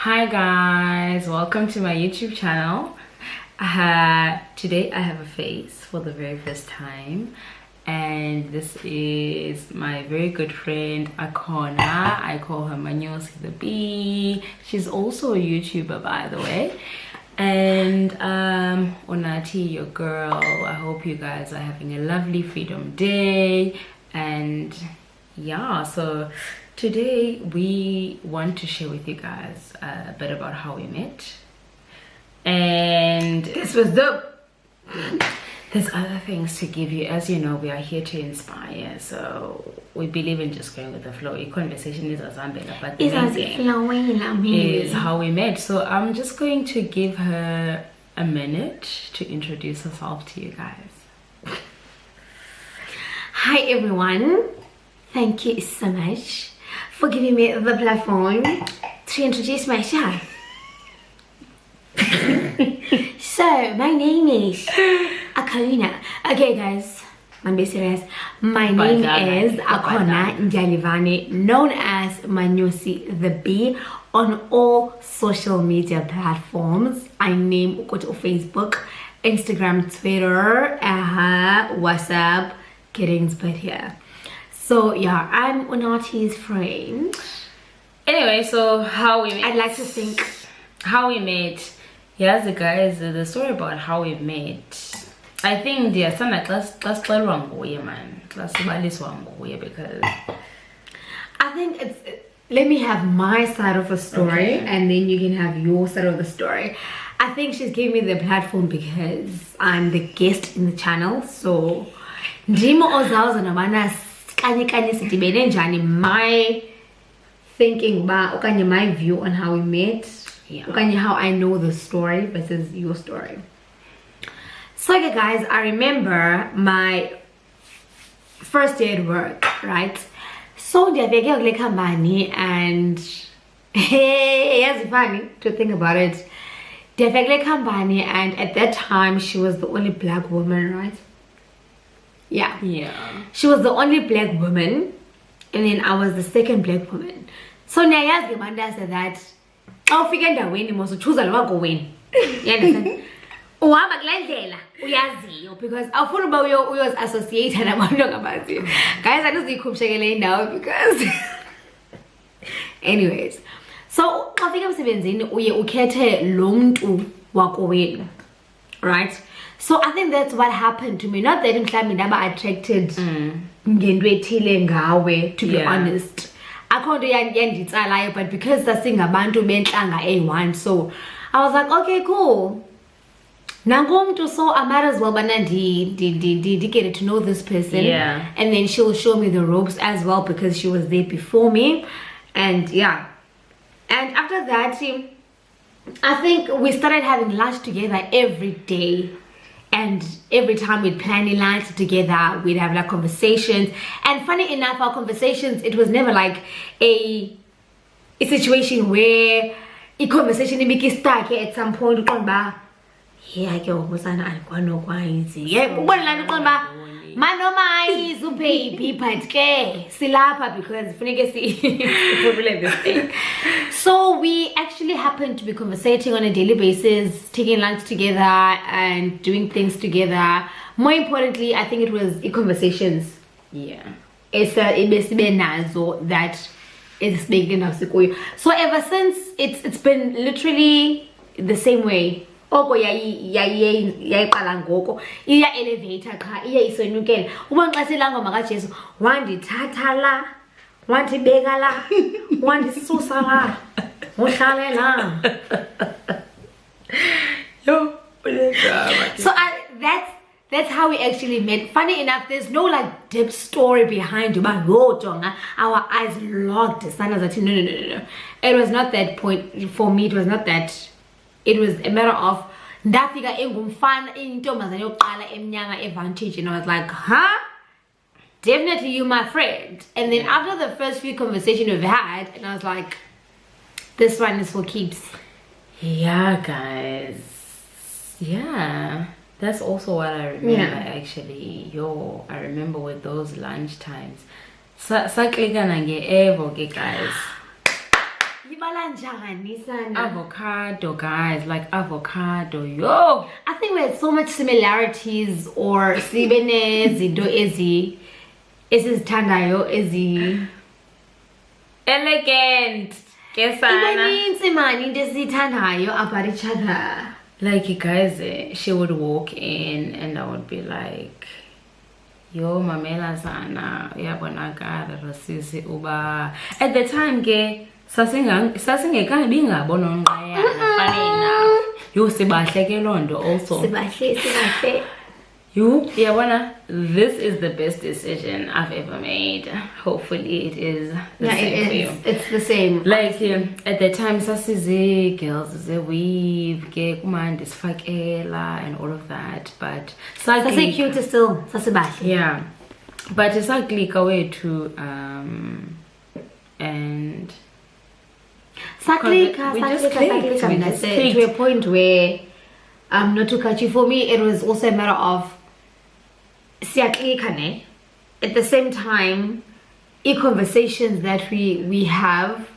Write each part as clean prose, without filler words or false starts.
Hi guys, welcome to my YouTube channel. Today I have a face for the very first time, and this is my very good friend Akona. I call her Manyosi the Bee. She's also a YouTuber, by the way. And Unathi, your girl. I hope you guys are having a lovely Freedom Day. And yeah, so today we want to share with you guys a bit about how we met. And this was there's other things to give you. As you know, we are here to inspire, so we believe in just going with the flow. A conversation is asambela, but the main thing is how we met. So I'm just going to give her a minute to introduce herself to you guys. Hi everyone, thank you so much for giving me the platform to introduce myself. So my name is Akona. Okay guys, I'm being serious. My name is Akona Njalivane, known as Manyosi the Bee on all social media platforms. I name Ukoto Facebook, Instagram, Twitter, WhatsApp, getting but here. So yeah, I'm Unathi's friend. Anyway, so how we met. I'd like to think how we met. Here's the guys, the story about how we met. I think there's some like class wrong man. Class because I think it's, let me have my side of the story, okay, and then you can have your side of the story. I think she's giving me the platform because I'm the guest in the channel. So my thinking about my view on how we met, yeah, how I know the story versus your story. So okay guys, I remember my first day at work, right? So the company, and hey, it's funny to think about it. The company, and at that time she was the only black woman, right? Yeah, she was the only black woman, and then I was the second black woman. So Nayas Gamanda said that I'll figure that when you must choose a lot of win. You understand? Oh, I'm a glad because I thought about your associated. I'm not about you guys. I just need to now because anyways, so I think I'm 17 ukhethe lo mntu wako wenu, right? So I think that's what happened to me. Not that I'm never attracted ngento ethile ngawe, to be honest. Akho yanditsalayo, but because sasingabantu bentlanga A1, so I was like, okay, cool. Nangomntu, so I might as well get to know this person, and then she'll show me the ropes as well because she was there before me. And yeah, and after that I think we started having lunch together every day, and every time we'd plan a lunch together, we'd have like conversations. And funny enough, our conversations, it was never like a situation where a conversation became stuck at some point. Yeah, I go, was I no easy. Yeah, Manoma is baby, but silapa because this thing. So we actually happened to be conversating on a daily basis, taking lunch together and doing things together. More importantly, I think it was conversations. Yeah, it's that is big enough. So ever since it's been literally the same way. Oko yayiqala ngoko iya elevator qha iya isenyukela uba xa selanga makajesu wandithatha la wandibeka la wandisusa la uhlale la. Yo, so that's how we actually met. Funny enough, there's no like deep story behind it, but our eyes locked. No. It was not that point for me. It was not that. It was a matter of ndafika engumfana intombazane yokuqala emnyama advantage, and I was like, huh? Definitely you my friend. And then after the first few conversations we've had, and I was like, this one is for keeps. Yeah guys, yeah, that's also what I remember. Actually, I remember with those lunch times. Guys, Waqala njani sana? Avocado, guys, like avocado, yo. I think we had so much similarities or sibene zinto ezizithandayo Elegant. Kesana. ibaninzi mani into esiyithandayo about each other. Like, guys, she would walk in and I would be like, yo, mamela sana, uyabonakala rasisi uba. At the time, ke, sasingekanga bingabona unqayana, funny enough. Yo, sibahle ke londo also. Sibahle. You, yabona, this is the best decision I've ever made. Hopefully it is the same for you. It's the same. Like, at the time, sasize girls, ze weave, ke kumandi sifakela and all of that, but Sasi cute still, sasibahle. yeah, but it's ugly way to and Saklika, we just clicked. To a point where not to cut you, for me it was also a matter of siyaklika ne. At the same time, conversations that we have,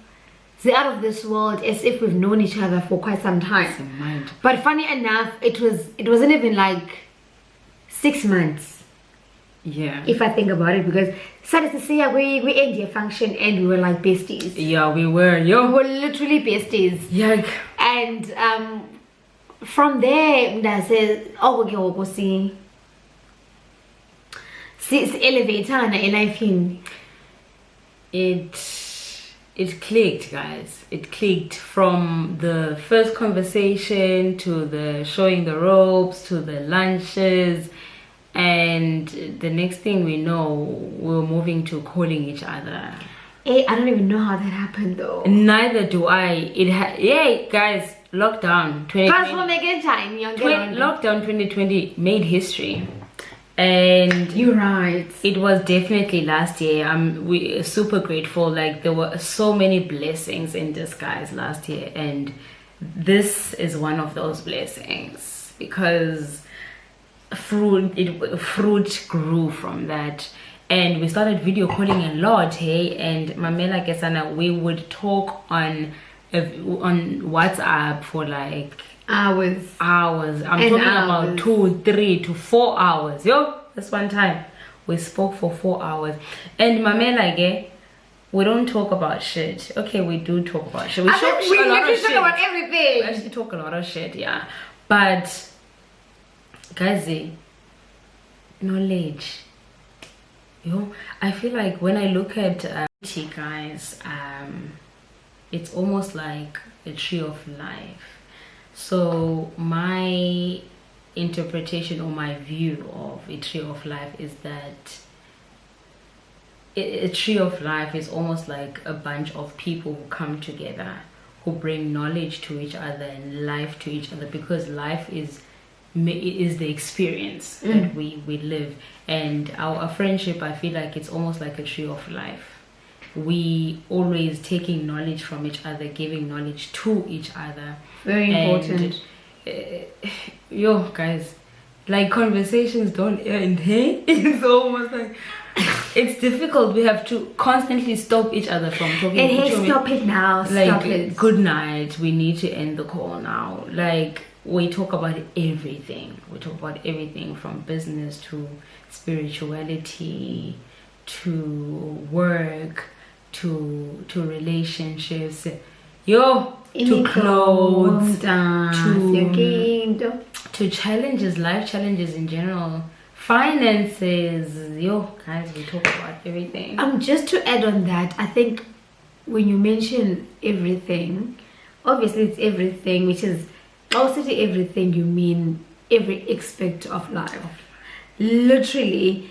they're out of this world, as if we've known each other for quite some time. But funny enough, it wasn't even like 6 months. Yeah, If I think about it, because we ended a function and we were like besties. yeah, we were, We yo, were literally besties. yeah, And from there, I said, oh, okay, we'll go see elevator and life in. it clicked, guys. It clicked from the first conversation to the showing the ropes to the lunches, and the next thing we know, we're moving to calling each other. Hey, I don't even know how that happened though. Neither do I. Yeah, guys, lockdown 2020. Lockdown 2020 made history, and You're right. it was definitely last year. We super grateful. Like, there were so many blessings in disguise last year, and this is one of those blessings, because fruit grew from that, and we started video calling a lot. Hey, and Mamela Kesana, we would talk on WhatsApp for like Hours. I'm And talking hours. about 2, 3 to 4 hours. Yo, this one time we spoke for 4 hours, and Mamela, we don't talk about shit. Okay, we do talk about shit. We literally talk about we everything. actually talk a lot of shit, yeah. But guys, knowledge. Yo, I feel like when I look at guys, it's almost like a tree of life. So my interpretation or my view of a tree of life is that a tree of life is almost like a bunch of people who come together, who bring knowledge to each other and life to each other, because life is the experience that we live. And our friendship, I feel like it's almost like a tree of life. We always taking knowledge from each other, giving knowledge to each other. Very important. Yo, guys, like, conversations don't end, hey? It's almost like it's difficult. We have to constantly stop each other from talking. And hey, stop it now. Like, Stop it. good night, we need to end the call now. Like, we talk about everything. We talk about everything from business to spirituality to work to relationships, yo, to clothes, to challenges, life challenges in general, finances. Yo, guys, we talk about everything. Just to add on that, I think when you mention everything, obviously it's everything, which is also to everything you mean every aspect of life. Literally,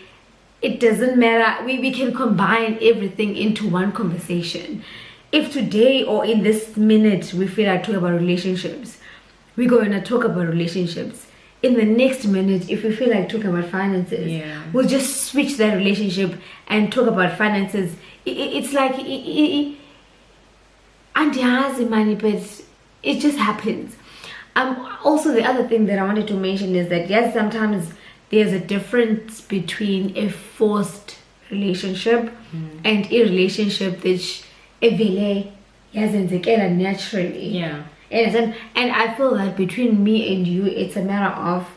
it doesn't matter. We can combine everything into one conversation. If today or in this minute we feel like talking about relationships, we're going to talk about relationships. In the next minute, if we feel like talking about finances, we'll just switch that relationship and talk about finances. It's like andiyazi money, but it just happens. Also, the other thing that I wanted to mention is that yes, sometimes there's a difference between a forced relationship and a relationship which evele yazenzekela naturally. Yeah. And I feel that between me and you, it's a matter of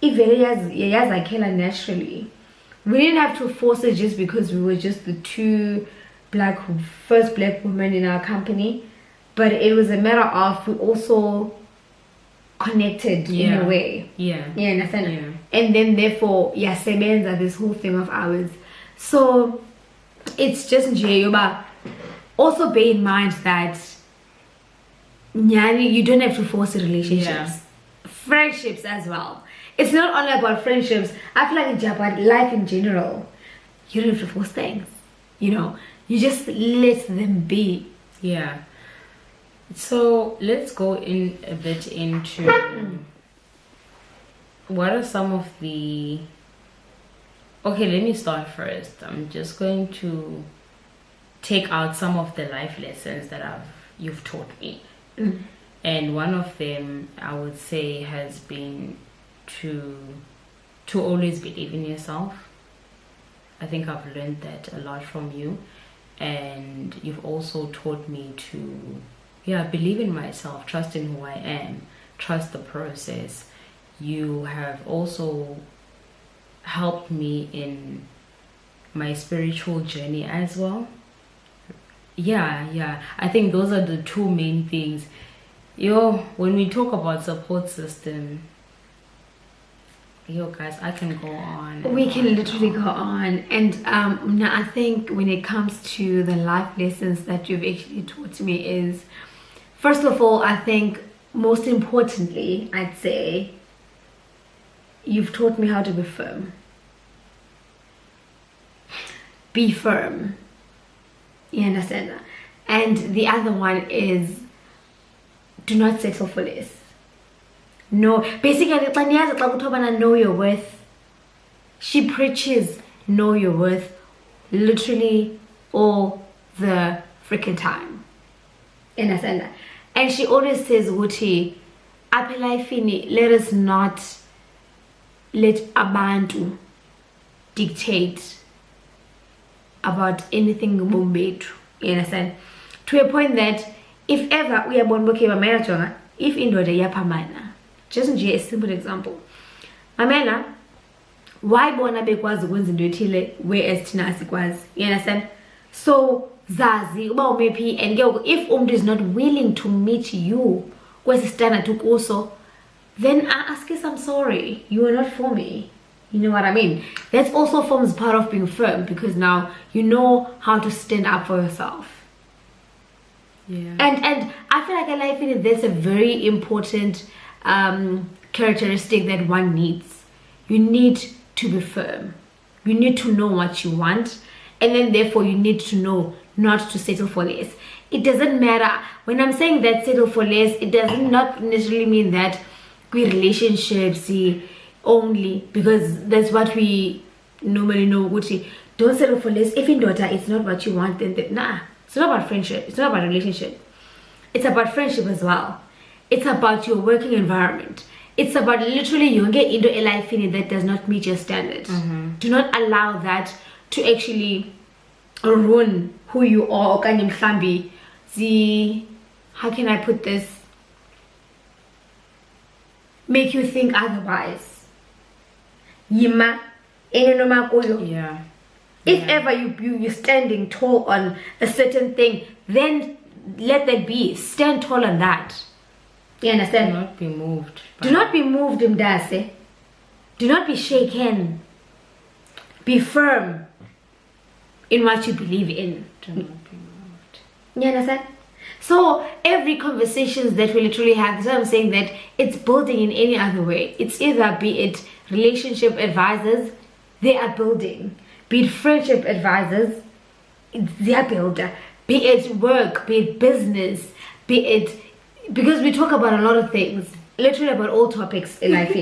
ivele yazakhela naturally. We didn't have to force it just because we were just the first black women in our company, but it was a matter of we also connected in a way. Yeah. Yeah, understand? Yeah. And then therefore, sebenza this whole thing of ours. So it's just nje, also bear in mind that you don't have to force relationships. Yeah. Friendships as well. It's not only about friendships. I feel like in Japan, life in general, you don't have to force things. You just let them be. Yeah. So let's go in a bit into what are some of the... Okay, let me start first. I'm just going to take out some of the life lessons that you've taught me. And one of them, I would say, has been to always believe in yourself. I think I've learned that a lot from you, and you've also taught me to believe in myself, trust in who I am, trust the process. You have also helped me in my spiritual journey as well. I think those are the two main things. When we talk about support system, guys, I can go on. We can literally go on. And now I think when it comes to the life lessons that you've actually taught me is, first of all, I think most importantly, I'd say you've taught me how to be firm. Be firm. You understand that? And the other one is, do not settle for less. No, basically, know your worth. She preaches know your worth literally all the freaking time. You understand that? And she always says, Wuti, let us not let abantu dictate about anything ngobombetu. You understand? To a point that if ever we are born if indoda yapamana, just a simple example. Mamela, why bona bekwazi ukwenza into ethile whereas thina asikwazi? You understand? So zazi uba umephi, and if umuntu is not willing to meet you kwesi standard ukuso, then I ask you, I'm sorry, you are not for me. You know what I mean? That also forms part of being firm, because now you know how to stand up for yourself. Yeah. And I feel like in life, there's a very important characteristic that one needs. You need to be firm. You need to know what you want, and then therefore you need to know not to settle for less. It doesn't matter. When I'm saying that settle for less, it does not necessarily mean that we relationships only, because that's what we normally know. Don't settle for less. If in daughter it's not what you want, then nah. It's not about friendship. It's not about relationship. It's about friendship as well. It's about your working environment. It's about literally you get into a life that does not meet your standards. Do not allow that to actually ruin who you are. How can I put this? Make you think otherwise. Yeah. If ever you're standing tall on a certain thing, then let that be. Stand tall on that. You understand? Do not be moved. Do not be moved, Mdase. Do not be shaken. Be firm in what you believe in. Do not be moved. You understand? So every conversations that we literally have, that's why I'm saying that it's building in any other way. It's either, be it relationship advisors, they are building. Be it friendship advisors, they are builder. Be it work, be it business, be it, because we talk about a lot of things, literally about all topics in life,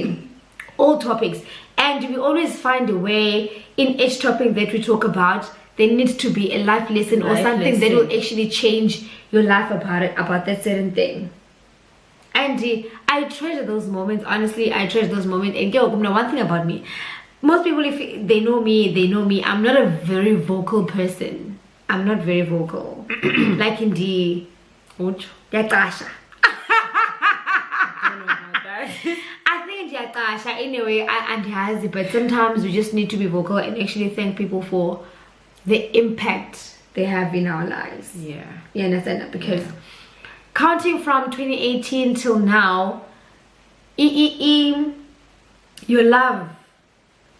all topics, and we always find a way in each topic that we talk about. There needs to be a life lesson or something that will actually change your life about that certain thing. And I treasure those moments. Honestly, I treasure those moments. And one thing about me, most people, if they know me, I'm not a very vocal person. I'm not very vocal. Like in the Uch. Yatasha. I don't know about that. I think Yatasha anyway, and has it, but sometimes we just need to be vocal and actually thank people for the impact they have in our lives. Yeah. You understand that? Because counting from 2018 till now, your love,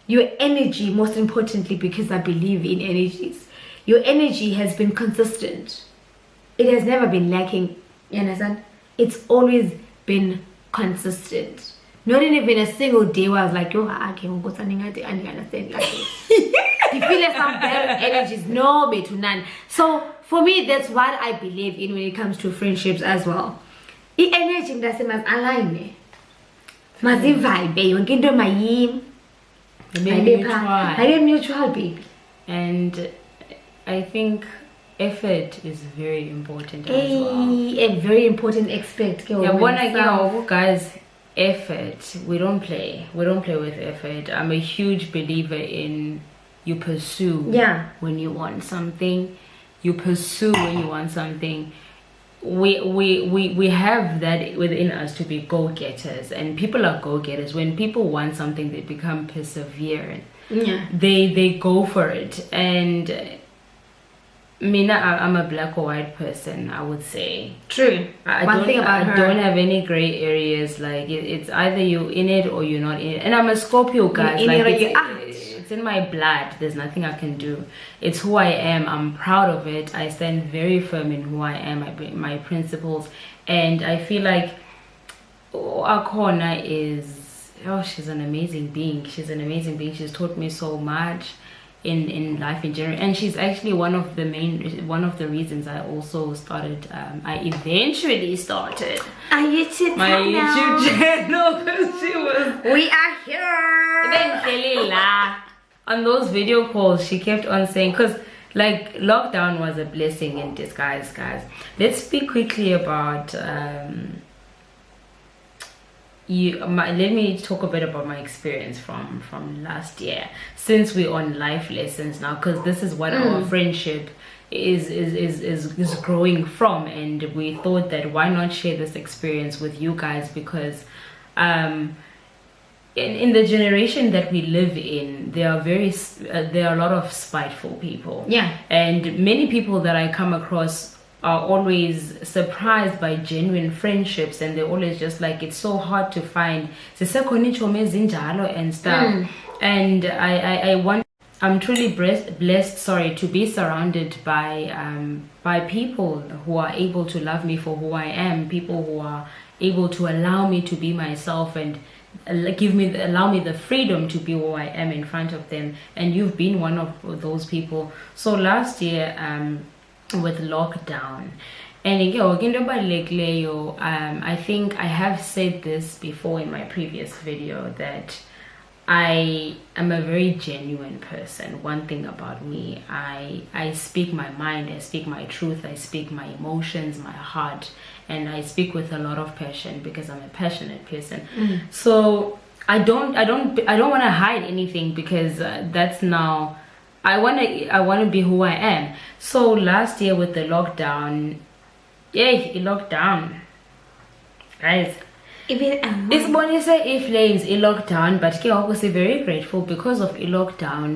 your energy, most importantly, because I believe in energies, your energy has been consistent. It has never been lacking. You understand? It's always been consistent. Not even a single day where I was like, yo, I can't go something I understand. Like, you feel like some bad energies. No, me to none. So for me, that's what I believe in when it comes to friendships as well. The energy must align. Must vibe. Yonke into mayim. I mutual, baby. And I think effort is very important as well. A very important aspect. Yeah, when I get guys, effort. We don't play with effort. I'm a huge believer in you pursue when you want something. You pursue when you want something. We have that within us to be go-getters, and people are go-getters. When people want something, they become perseverant. Yeah, they go for it. And I'm a black or white person, I would say. True. I don't have any gray areas. Like it's either you in it or you're not in it. And I'm a Scorpio, guys. It's in my blood. There's nothing I can do. It's who I am. I'm proud of it. I stand very firm in who I am, my principles. And I feel like Akona she's an amazing being. She's She's taught me so much in life in general, and she's actually one of the reasons I also started I eventually started my YouTube channel, because we are here. On those video calls she kept on saying, because like lockdown was a blessing in disguise, guys. Let's speak quickly about let me talk a bit about my experience from last year, since we're on life lessons now, because this is what our friendship is growing from. And we thought that why not share this experience with you guys, because in the generation that we live in, there are a lot of spiteful people. And many people that I come across are always surprised by genuine friendships, and they're always just like, it's so hard to find and stuff. And I'm truly blessed to be surrounded by people who are able to love me for who I am, people who are able to allow me to be myself and allow me the freedom to be who I am in front of them. And you've been one of those people. So last year, with lockdown, and I think I have said this before in my previous video, that I am a very genuine person. One thing about me, I speak my mind, I speak my truth, I speak my emotions, my heart, and I speak with a lot of passion because I'm a passionate person. So I don't want to hide anything, because that's now I want to be who I am. So last year with the lockdown, guys, it's bonny say flames in lockdown, but I was very grateful because of lockdown.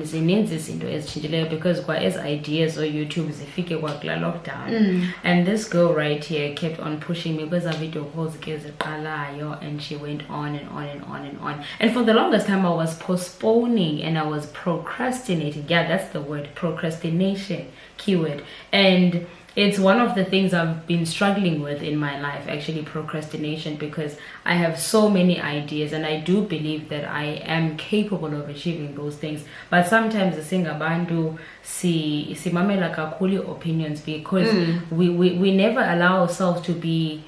Because as ideas or YouTube lockdown, and this girl right here kept on pushing me because video calls, and she went on and on and on and on. And for the longest time, I was postponing and I was procrastinating. Yeah, that's the word, procrastination, keyword. And it's one of the things I've been struggling with in my life, actually, procrastination, because I have so many ideas and I do believe that I am capable of achieving those things. But sometimes the singabantu si mamela kakuli opinions, because we never allow ourselves to be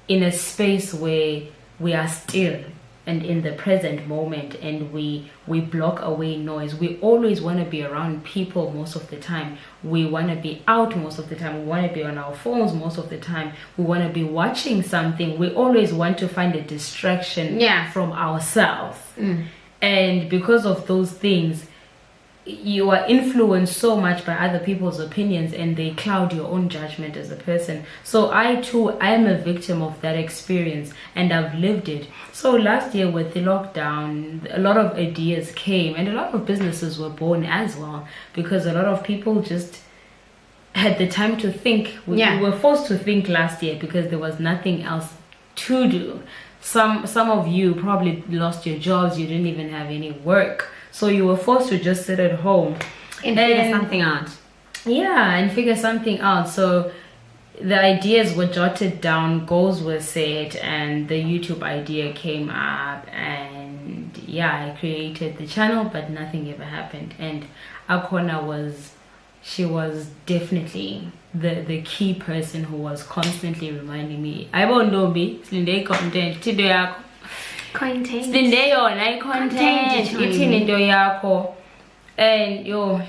in a space where we are still and in the present moment, and we block away noise. We always want to be around people most of the time. We want to be out most of the time. We want to be on our phones most of the time. We want to be watching something. We always want to find a distraction from ourselves. And because of those things, you are influenced so much by other people's opinions, and they cloud your own judgment as a person. So I am a victim of that experience, and I've lived it. So last year with the lockdown, a lot of ideas came, and a lot of businesses were born as well, because a lot of people just had the time to think. We were forced to think last year because there was nothing else to do. Some of you probably lost your jobs, you didn't even have any work, so you were forced to just sit at home and figure something out. Yeah, and figure something out. So the ideas were jotted down, goals were set, and the YouTube idea came up, and yeah, I created the channel, but nothing ever happened. And Akona she was definitely the key person who was constantly reminding me, I won't know me, Slinde content, Tido yako. Content. Slinde yona content, ithini into yako. And your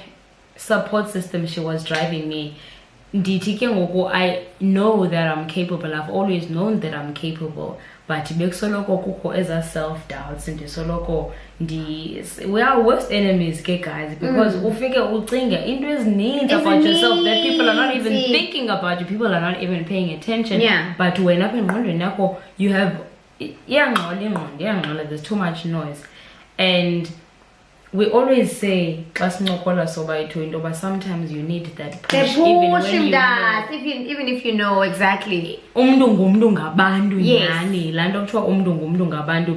support system, she was driving me. I know that I'm capable. I've always known that I'm capable. But besoloko kukho eza self-doubts and soloko we are worst enemies, guys, because ufike ucinga into ezininzi about yourself that people are not even thinking about you, people are not even paying attention. But when up in wondering you have there's too much noise. And we always say, but sometimes you need that push, even when even if you know exactly.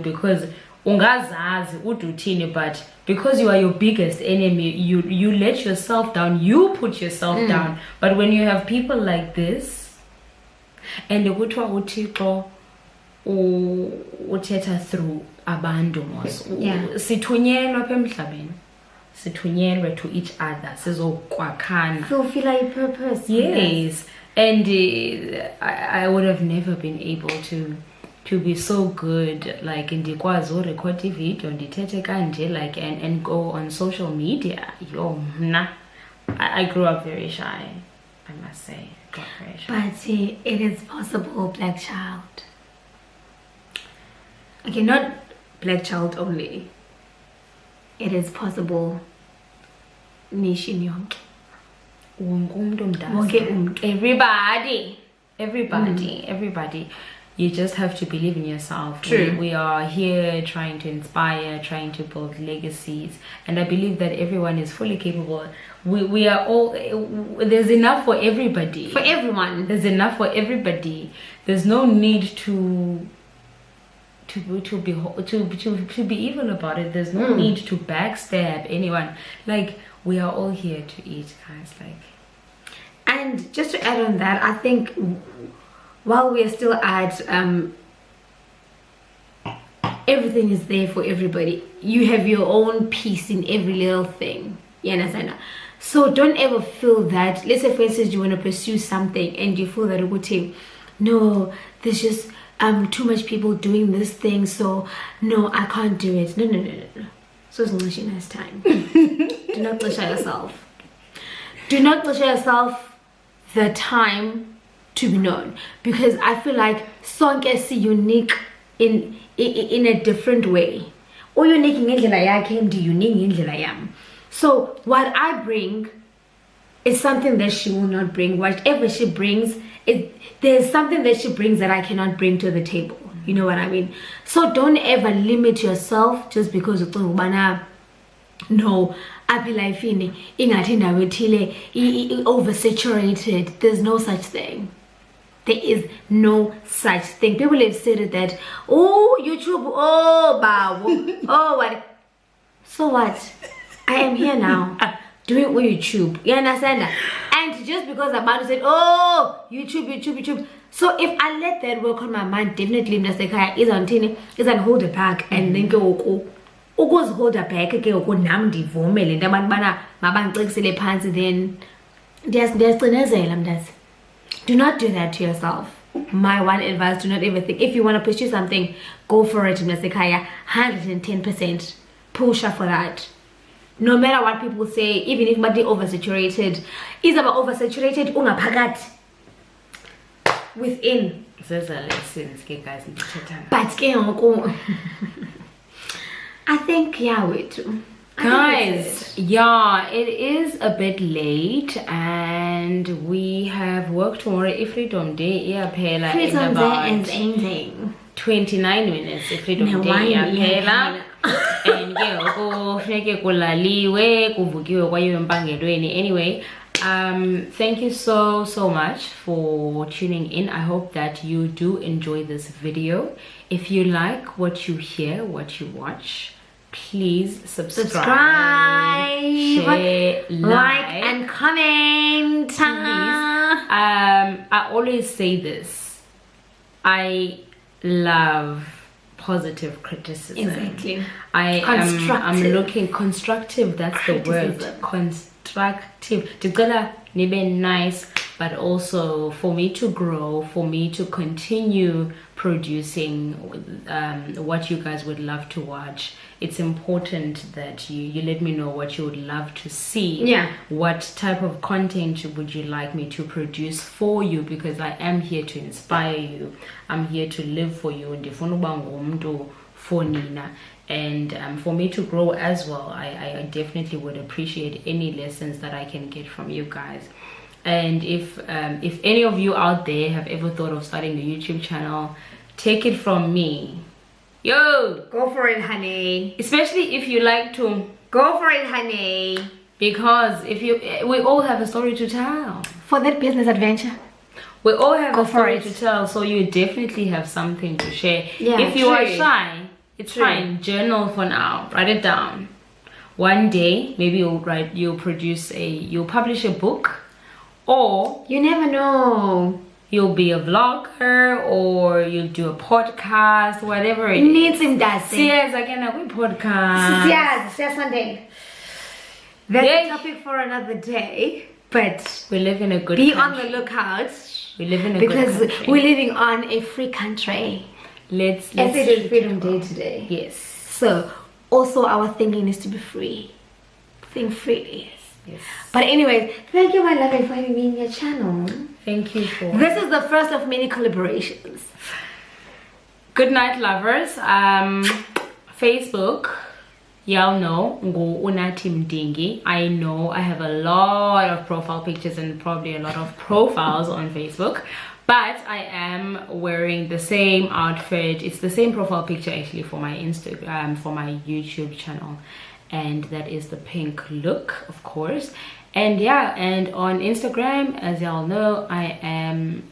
Because ungazazi uduthini, but because you are your biggest enemy, you let yourself down, you put yourself down. But when you have people like this, and kuthiwa uThixo uthetha through abantu mos, sithunyelwa apha emhlabeni, sithunyelwe to each other, sizokwakhana, fulfill our purpose. Yes. And I would have never been able to be so good, like ndikwazi urecord video ndithethe kanje, like and go on social media. I grew up very shy, I must say. I got very shy. But it is possible, black child. Okay, not black child only. It is possible nation yonke. Everybody. You just have to believe in yourself. True. We are here trying to inspire, trying to build legacies, and I believe that everyone is fully capable. We are all, there's enough for everybody. For everyone. There's enough for everybody. There's no need to be evil about it. There's no need to backstab anyone. Like, we are all here to eat, guys. Like, and just to add on that, I think while we are still at everything is there for everybody, you have your own piece in every little thing. You understand? So don't ever feel that, let's say for instance you want to pursue something and you feel that no, there's just too much people doing this thing, so no, I can't do it. No. So it's not your nice time. Do not pressure yourself. Do not pressure yourself the time to be known, because I feel like sonke is unique in a different way. Or unique ngendlela yakhe and unique ngendlela yam. So what I bring is something that she will not bring. Whatever she brings, there's something that she brings that I cannot bring to the table. You know what I mean? So don't ever limit yourself just because you think, no, aphi life ingathi indawo ethile oversaturated. There's no such thing. There is no such thing. People have said it that, oh, YouTube, oh, bawo, oh, what? So what? I am here now doing YouTube. You understand that? And just because Amanda said, oh, YouTube. So if I let that work on my mind, definitely Mnasekaya isn't hold it back and then go hold her back again, go nam ndivumele into abantu bana mabandixekisele phansi, then ndiyacinezela mntazi. Do not do that to yourself. My one advice, do not ever think, if you want to pursue something, go for it, Mnasekaya, 110%. Push her for that. No matter what people say, even if body oversaturated, is about oversaturated ungaphakathi within. But I think, yeah, wait. Guys, yeah, it is a bit late and we have work tomorrow. If we don't day, yeah, phela in Freedom about Day is ending. 29 minutes. If we don't No, day, why? yeah, Yeah, phela. And yeah, kufuneke kulaliwe, kuvukiwe kwayiwe empangelweni. Anyway, thank you so much for tuning in. I hope that you do enjoy this video. If you like what you hear, what you watch, please subscribe, share, like and comment. Please. I always say this. I love positive criticism. Exactly. I'm looking constructive. That's Criticism. the word. Constructive. Together, nibe nice, but also for me to grow, for me to continue producing what you guys would love to watch. It's important that you let me know what you would love to see. Yeah. What type of content would you like me to produce for you? Because I am here to inspire you. I'm here to live for you. Ndifuna ukuba ngumntu for nina. And for me to grow as well, I definitely would appreciate any lessons that I can get from you guys. And if any of you out there have ever thought of starting a YouTube channel, take it from me. Yo, Go for it, honey. especially if you like to, Go for it, honey. because we all have a story to tell. For that business adventure. We all have Go a for story it. to tell, so you definitely have something to share. Yeah, if you are true. shy, it's True. fine. Journal for now. Write it down. One day, maybe you'll publish a book, or You never know. you'll be a vlogger, or you'll do a podcast, whatever it is. Needs him dancing. Yes, again, a podcast. Yes, Sunday. That's Yay. a topic for another day. But We live in a good be country. on the lookout. We live in a Because good country. we're living on a free country. Let's As it is keep Freedom it Day going. today. Yes. So also our thinking is to be free. Think freely. Yes. But anyways, thank you, my love, for having me in your channel. Thank you for This is the first of many collaborations. good night, lovers. Facebook, y'all know, ngu Unathi Mdingi. I know I have a lot of profile pictures and probably a lot of profiles on Facebook, but I am wearing the same outfit. It's the same profile picture actually for my Instagram, for my YouTube channel, and that is the pink look, of course. And yeah, and on Instagram, as y'all know, I am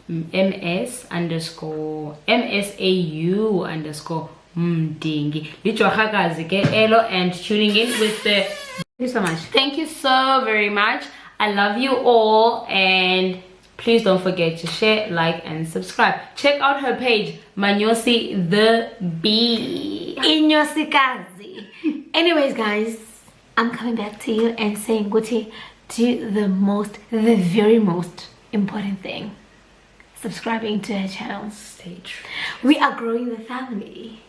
MSAU_Mdingi. Lichwahakazi ke elo, and tuning in with the. Thank you so much. Thank you so very much. I love you all, and please don't forget to share, like, and subscribe. Check out her page, Manyosi the Bee. Inyosikazi. Anyways, guys, I'm coming back to you and saying, Guti, do the very most important thing. Subscribing to her channel. Stay true. We are growing the family.